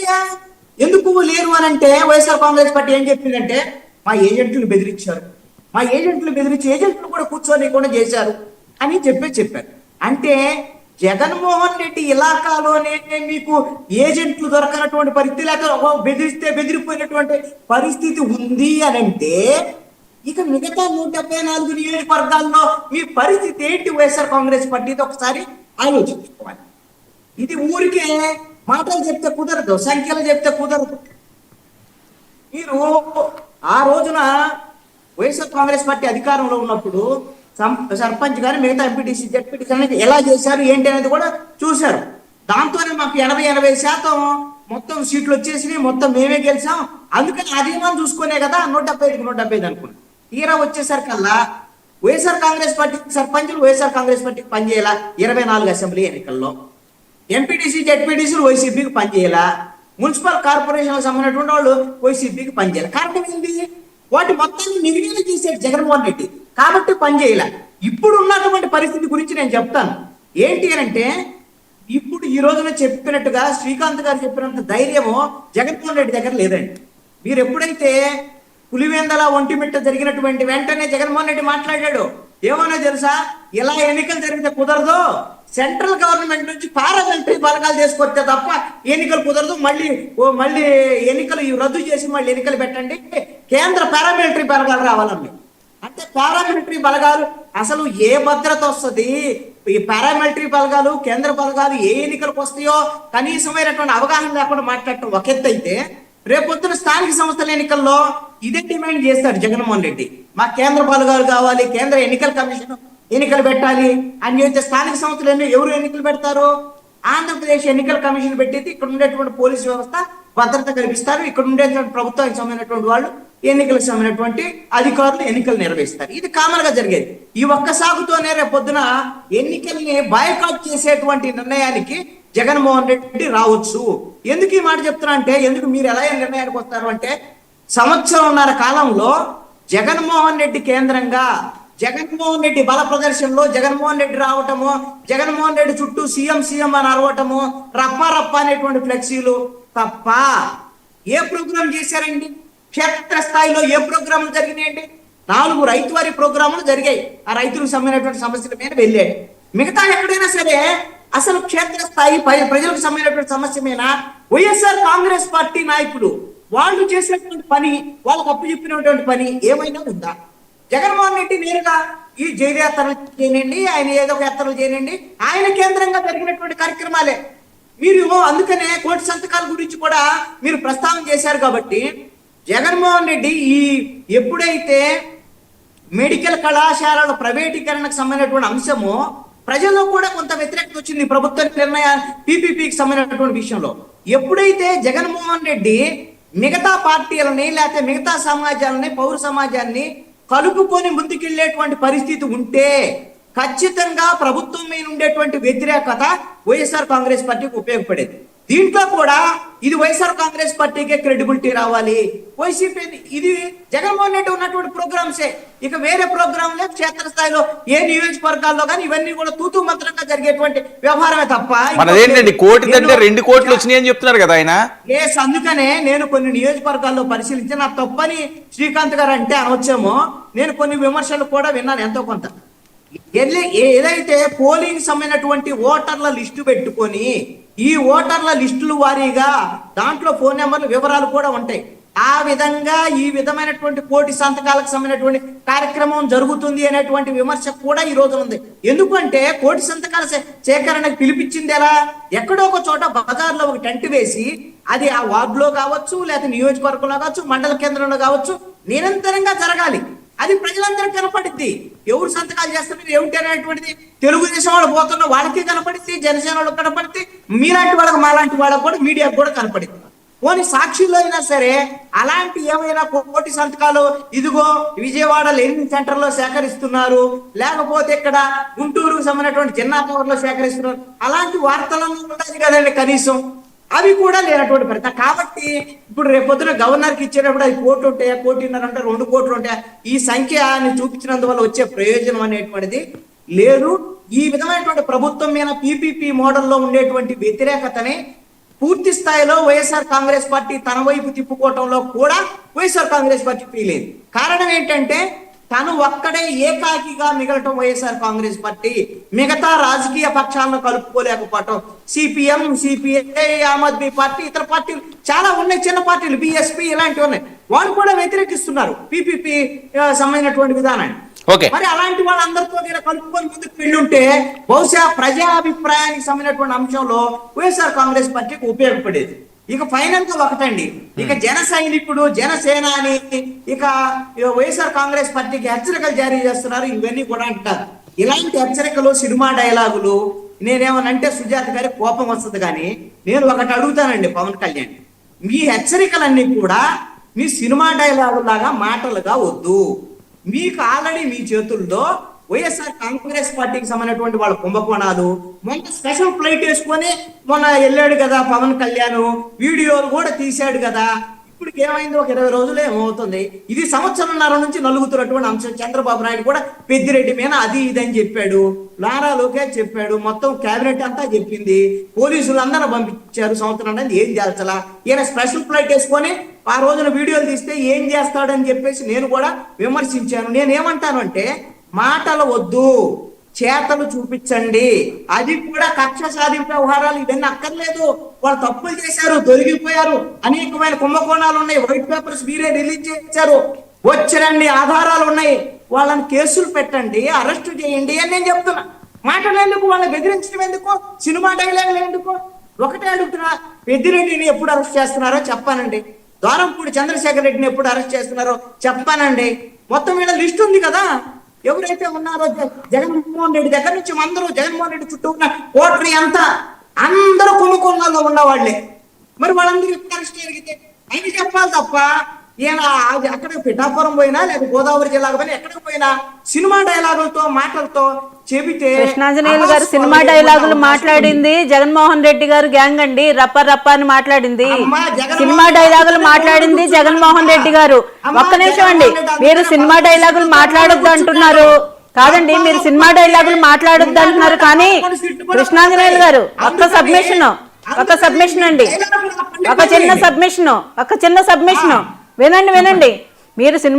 లేదయ్యా. ఎందుకు లేరు అని అంటే వైఎస్ఆర్ కాంగ్రెస్ పార్టీ ఏం చెప్పిందంటే మా ఏజెంట్లను బెదిరించారు, మా ఏజెంట్లు బెదిరించి ఏజెంట్లు కూడా కూర్చొని కూడా చేశారు అని చెప్పారు. అంటే జగన్మోహన్ రెడ్డి ఇలాకాలోనే మీకు ఏజెంట్లు దొరకనటువంటి పరిస్థితి, లేకపోతే బెదిరిస్తే బెదిరిపోయినటువంటి పరిస్థితి ఉంది అని అంటే ఇక మిగతా 174 నియోజకవర్గాల్లో మీ పరిస్థితి ఏంటి వైఎస్ఆర్ కాంగ్రెస్ పార్టీతో ఒకసారి ఆలోచించుకోవాలి. ఇది ఊరికే మాటలు చెప్తే కుదరదు, సంఖ్యలు చెప్తే కుదరదు. మీరు ఆ రోజున వైఎస్ఆర్ కాంగ్రెస్ పార్టీ అధికారంలో ఉన్నప్పుడు సర్పంచ్ గారు మిగతా ఎంపీటీసీ జెడ్పీటీసీ అనేది ఎలా చేశారు ఏంటి అనేది కూడా చూశారు. దాంతోనే మాకు 80% మొత్తం సీట్లు వచ్చేసినాయి, మొత్తం మేమే గెలిచాం. అందుకని అది మనం చూసుకునే కదా 175 అనుకున్నాం. తీరా వచ్చేసరికల్లా వైఎస్ఆర్ కాంగ్రెస్ పార్టీ సర్పంచులు వైఎస్ఆర్ కాంగ్రెస్ పార్టీకి పనిచేయాల 24 అసెంబ్లీ ఎన్నికల్లో, ఎంపీటీసీ జెడ్పీటీసీలు వైసీపీకి పనిచేయాల, మున్సిపల్ కార్పొరేషన్లకు సంబంధించినటువంటి వాళ్ళు వైసీపీకి పనిచేయాలి. కారణం ఏంటి? వాటి మొత్తాన్ని నిర్వీర్యం చేశాడు జగన్మోహన్ రెడ్డి, కాబట్టి పనిచేయాల. ఇప్పుడు ఉన్నటువంటి పరిస్థితి గురించి నేను చెప్తాను. ఏంటి అంటే ఇప్పుడు ఈ రోజున చెప్పినట్టుగా శ్రీకాంత్ గారు చెప్పినంత ధైర్యము జగన్మోహన్ రెడ్డి దగ్గర లేదండి. మీరు ఎప్పుడైతే పులివెందల ఒంటిమిట్ట జరిగినటువంటి వెంటనే జగన్మోహన్ రెడ్డి మాట్లాడాడు, ఏమన్నా తెలుసా, ఇలా ఎన్నికలు జరిగితే కుదరదు, సెంట్రల్ గవర్నమెంట్ నుంచి పారామిలిటరీ బలగాలు తీసుకొస్తే తప్ప ఎన్నికలు కుదరదు, మళ్ళీ ఎన్నికలు రద్దు చేసి మళ్ళీ ఎన్నికలు పెట్టండి, కేంద్ర పారామిలిటరీ బలగాలు రావాలండి. అంటే పారామిలిటరీ బలగాలు అసలు ఏ భద్రత వస్తుంది? ఈ పారామిలిటరీ బలగాలు కేంద్ర బలగాలు ఏ ఎన్నికలకు వస్తాయో కనీసమైనటువంటి అవగాహన లేకుండా మాట్లాడటం ఒక ఎత్తు అయితే, రేపొద్దున స్థానిక సంస్థల ఎన్నికల్లో ఇదే డిమాండ్ చేస్తాడు జగన్మోహన్ రెడ్డి. మా కేంద్ర బలగాలు కావాలి, కేంద్ర ఎన్నికల కమిషన్ ఎన్నికలు పెట్టాలి అని చెప్తే స్థానిక సంస్థలు ఎవరు ఎన్నికలు పెడతారు? ఆంధ్రప్రదేశ్ ఎన్నికల కమిషన్ పెట్టేది ఇక్కడ ఉండేటువంటి పోలీసు వ్యవస్థ భద్రత కల్పిస్తారు, ఇక్కడ ఉండేటువంటి ప్రభుత్వానికి సంబంధించినటువంటి వాళ్ళు ఎన్నికలకు సంబంధించినటువంటి అధికారులు ఎన్నికలు నిర్వహిస్తారు. ఇది కామన్ గా జరిగేది. ఈ ఒక్క సాగుతోనే రేపొద్దున ఎన్నికల్ని బాయ్కాట్ చేసేటువంటి నిర్ణయానికి జగన్మోహన్ రెడ్డి రావచ్చు. ఎందుకు ఈ మాట చెప్తున్నా అంటే, ఎందుకు మీరు ఎలా నిర్ణయానికి వస్తారు అంటే, 1.5 సంవత్సరం కాలంలో జగన్మోహన్ రెడ్డి కేంద్రంగా జగన్మోహన్ రెడ్డి బల ప్రదర్శనలో జగన్మోహన్ రెడ్డి రావటము, జగన్మోహన్ రెడ్డి చుట్టూ సీఎం అని అరవటము, రప్ప అనేటువంటి ఫ్లెక్సీలు తప్ప ఏ ప్రోగ్రాం చేశారండి? క్షేత్రస్థాయిలో ఏ ప్రోగ్రాములు జరిగినాయండి? 4 రైతువారి ప్రోగ్రాములు జరిగాయి, ఆ రైతులకు సంబంధించినటువంటి సమస్యల మీద వెళ్ళాడు. మిగతా ఎక్కడైనా సరే అసలు క్షేత్రస్థాయి ప్రజలకు సంబంధించినటువంటి సమస్య మీద వైఎస్ఆర్ కాంగ్రెస్ పార్టీ నాయకులు వాళ్ళు చేసినటువంటి పని, వాళ్ళకు అప్పు చెప్పినటువంటి పని ఏమైనా ఉందా? జగన్మోహన్ రెడ్డి నేరుగా ఈ జైలు చేయనండి, ఆయన ఏదో ఒక యాత్రలు చేయనండి, ఆయన కేంద్రంగా జరిగినటువంటి కార్యక్రమాలే. మీరు అందుకనే కోటి సంతకాల గురించి కూడా మీరు ప్రస్తావన చేశారు. కాబట్టి జగన్మోహన్ రెడ్డి ఎప్పుడైతే మెడికల్ కళాశాలల ప్రైవేటీకరణకు సంబంధించినటువంటి అంశము ప్రజల్లో కూడా కొంత వ్యతిరేకత వచ్చింది ప్రభుత్వ నిర్ణయ పీపీపీకి సంబంధించినటువంటి విషయంలో. ఎప్పుడైతే జగన్మోహన్ రెడ్డి మిగతా పార్టీలని లేకపోతే మిగతా సమాజాలని పౌర సమాజాన్ని కలుపుకొని ముందుకెళ్లేటువంటి పరిస్థితి ఉంటే ఖచ్చితంగా ప్రభుత్వం మీద ఉండేటువంటి వ్యతిరేకత వైఎస్ఆర్ కాంగ్రెస్ పార్టీకి ఉపయోగపడేది. దీంట్లో కూడా ఇది వైఎస్ఆర్ కాంగ్రెస్ పార్టీకే క్రెడిబిలిటీ రావాలి. వైసీపీ ఇది జగన్మోహన్ రెడ్డి ఉన్నటువంటి ప్రోగ్రామ్సే, ఇక వేరే ప్రోగ్రాంలే క్షేత్రస్థాయిలో ఏ నియోజకవర్గాల్లో కానీ ఇవన్నీ కూడా తూతూ మంత్రంగా జరిగేటువంటి వ్యవహారమే తప్ప. అదేంటండి కోటి అంటే 2 కోట్లు వచ్చినాయి అని చెప్తున్నారు కదా ఆయన. అందుకనే నేను కొన్ని నియోజకవర్గాల్లో పరిశీలించి నా తప్పని శ్రీకాంత్ గారు అంటే అనొచ్చేమో, నేను కొన్ని విమర్శలు కూడా విన్నాను ఎంతో కొంత. ఏదైతే పోలింగ్ సంబంధించినటువంటి ఓటర్ల లిస్టు పెట్టుకొని ఈ ఓటర్ల లిస్టుల వారీగా దాంట్లో ఫోన్ నెంబర్లు వివరాలు కూడా ఉంటాయి. ఆ విధంగా ఈ విధమైనటువంటి కోటి సంతకాలకు సంబంధించినటువంటి కార్యక్రమం జరుగుతుంది అనేటువంటి విమర్శ కూడా ఈ రోజు ఉంది. ఎందుకంటే కోటి సంతకాల సేకరణకు పిలిపించింది ఎలా? ఎక్కడో ఒక చోట బజార్లో ఒక టెంట్ వేసి అది ఆ వార్డులో కావచ్చు, లేకపోతే నియోజకవర్గంలో కావచ్చు, మండల కేంద్రంలో కావచ్చు, నిరంతరంగా జరగాలి. అది ప్రజలందరికీ కనపడిద్ది. ఎవరు సంతకాలు చేస్తున్నారు ఏమిటి అనేటువంటిది తెలుగుదేశం వాళ్ళు పోతున్న వాళ్ళకి కనపడిద్ది, జనసేన వాళ్ళకి కనపడిద్ది, మీలాంటి వాళ్ళకి మాలాంటి వాళ్ళకి కూడా మీడియాకు కూడా కనపడిద్ది. పోనీ సాక్షుల్లో అయినా సరే అలాంటి ఏమైనా కోటి సంతకాలు ఇదిగో విజయవాడ లెనిన్ సెంటర్ లో సేకరిస్తున్నారు, లేకపోతే ఇక్కడ గుంటూరుకు సంబంధించినటువంటి జిన్నా పవర్ లో సేకరిస్తున్నారు, అలాంటి వార్తలను ఉండాలి కదండి కనీసం. అవి కూడా లేనటువంటి పరిస్థితి. కాబట్టి ఇప్పుడు రేపొద్దున గవర్నర్కి ఇచ్చేటప్పుడు అది 1 కోటి ఉంటాయా, 1.5 కోటి అంటే 2 కోట్లు ఉంటాయా, ఈ సంఖ్యని చూపించినందువల్ల వచ్చే ప్రయోజనం అనేటువంటిది లేదు. ఈ విధమైనటువంటి ప్రభుత్వం మీద పీపీపీ మోడల్లో ఉండేటువంటి వ్యతిరేకతని పూర్తి స్థాయిలో వైఎస్ఆర్ కాంగ్రెస్ పార్టీ తన వైపు తిప్పుకోవటంలో కూడా వైఎస్ఆర్ కాంగ్రెస్ పార్టీ ఫీల్ అయింది. కారణం ఏంటంటే తను ఒక్కడే ఏకాకిగా మిగలటం వైఎస్ఆర్ కాంగ్రెస్ పార్టీ, మిగతా రాజకీయ పక్షాలను కలుపుకోలేకపోవటం. CPM, CPI, Aam Aadmi party, ఇతర పార్టీలు చాలా ఉన్నాయి, చిన్న పార్టీలు, బిఎస్పీ ఇలాంటివి ఉన్నాయి, వాళ్ళు కూడా వ్యతిరేకిస్తున్నారు పిపిపి సంబంధించినటువంటి విధానాన్ని. మరి అలాంటి వాళ్ళందరితో నేను కలుపుకొని ముందుకు వెళ్ళుంటే బహుశా ప్రజాభిప్రాయానికి సంబంధించినటువంటి అంశంలో వైఎస్ఆర్ కాంగ్రెస్ పార్టీకి ఉపయోగపడేది. ఇక ఫైనల్ గా ఒకటండి, ఇక జన సైనికుడు, జనసేన అని ఇక వైఎస్ఆర్ కాంగ్రెస్ పార్టీకి హెచ్చరికలు జారీ చేస్తున్నారు. ఇవన్నీ కూడా అంటారు. ఇలాంటి హెచ్చరికలు, సినిమా డైలాగులు నేనేమనంటే సుజాత గారి కోపం వస్తుంది, కానీ నేను ఒకటి అడుగుతానండి పవన్ కళ్యాణ్, మీ హెచ్చరికలన్నీ కూడా మీ సినిమా డైలాగులాగా మాటలుగా వద్దు. మీకు ఆల్రెడీ మీ చేతుల్లో వైఎస్ఆర్ కాంగ్రెస్ పార్టీకి సంబంధించినటువంటి వాళ్ళ కుంభకోణాలు, మొన్న స్పెషల్ ఫ్లైట్ వేసుకొని మొన్న వెళ్ళాడు కదా పవన్ కళ్యాణ్, వీడియోలు కూడా తీశాడు కదా. ఇప్పటికి ఏమైంది, ఒక 20 రోజులు ఏమవుతుంది. ఇది సంవత్సరంన్నర నుంచి నలుగుతున్నటువంటి అంశం. చంద్రబాబు నాయుడు కూడా పెద్దిరెడ్డి మీద అది ఇది అని చెప్పాడు, నారా లోకేష్ చెప్పాడు, మొత్తం కేబినెట్ అంతా చెప్పింది, పోలీసులు అందరూ పంపించారు. సంవత్సరం అనేది ఏం చేయాల్సలా, ఈయన స్పెషల్ ఫ్లైట్ వేసుకొని ఆ రోజున వీడియోలు తీస్తే ఏం చేస్తాడని చెప్పేసి నేను కూడా విమర్శించాను. నేనేమంటాను అంటే మాటలు వద్దు, చేతలు చూపించండి. అది కూడా కక్ష సాధింపు వ్యవహారాలు ఇవన్నీ అక్కర్లేదు. వాళ్ళు తప్పులు చేశారు, దొరికిపోయారు, అనేకమైన కుంభకోణాలు ఉన్నాయి, వైట్ పేపర్స్ మీరే రిలీజ్ చేశారు, వచ్చిరండి, ఆధారాలు ఉన్నాయి, వాళ్ళని కేసులు పెట్టండి, అరెస్టు చేయండి అని నేను చెప్తున్నా. మాటలు ఎందుకు, వాళ్ళని బెదిరించడం ఎందుకు, సినిమా డైలాగులు ఎందుకు? ఒకటే అడుగుతున్నా, పెద్దిరెడ్డిని ఎప్పుడు అరెస్ట్ చేస్తున్నారో చెప్పానండి, ద్వారంపూడి చంద్రశేఖర్ రెడ్డిని ఎప్పుడు అరెస్ట్ చేస్తున్నారో చెప్పానండి. మొత్తం మీద లిస్ట్ ఉంది కదా, ఎవరైతే ఉన్నారో జగన్మోహన్ రెడ్డి దగ్గర నుంచి అందరూ, జగన్మోహన్ రెడ్డి చుట్టూ ఉన్న కోటరీ అంతా అందరూ కుంభకోణాల్లో ఉన్నవాళ్లే. మరి వాళ్ళందరికీ అరెస్ట్ జరిగితే ఆయన చెప్పాలి తప్ప ఈయన అక్కడ పిఠాపురం పోయినా లేదా గోదావరి జిల్లాకు పోయినా ఎక్కడికి పోయినా సినిమా డైలాగులతో మాటలతో చెబితే. కృష్ణాంజనేయులు గారు సినిమా డైలాగులు మాట్లాడింది జగన్మోహన్ రెడ్డి గారు గ్యాంగ్ అండి, రప్ప రప్ప అని మాట్లాడింది. సినిమా డైలాగులు మాట్లాడింది జగన్మోహన్ రెడ్డి గారు. ఒక్క నిమిషం అండి, మీరు సినిమా డైలాగులు మాట్లాడొద్దు అంటున్నారు కాదండి, మీరు సినిమా డైలాగులు మాట్లాడొద్దు అంటున్నారు. కానీ కృష్ణాంజనేయులు గారు ఒక సబ్మిషన్ అండి, ఒక చిన్న సబ్మిషన్ వినండి. మీరు సినిమా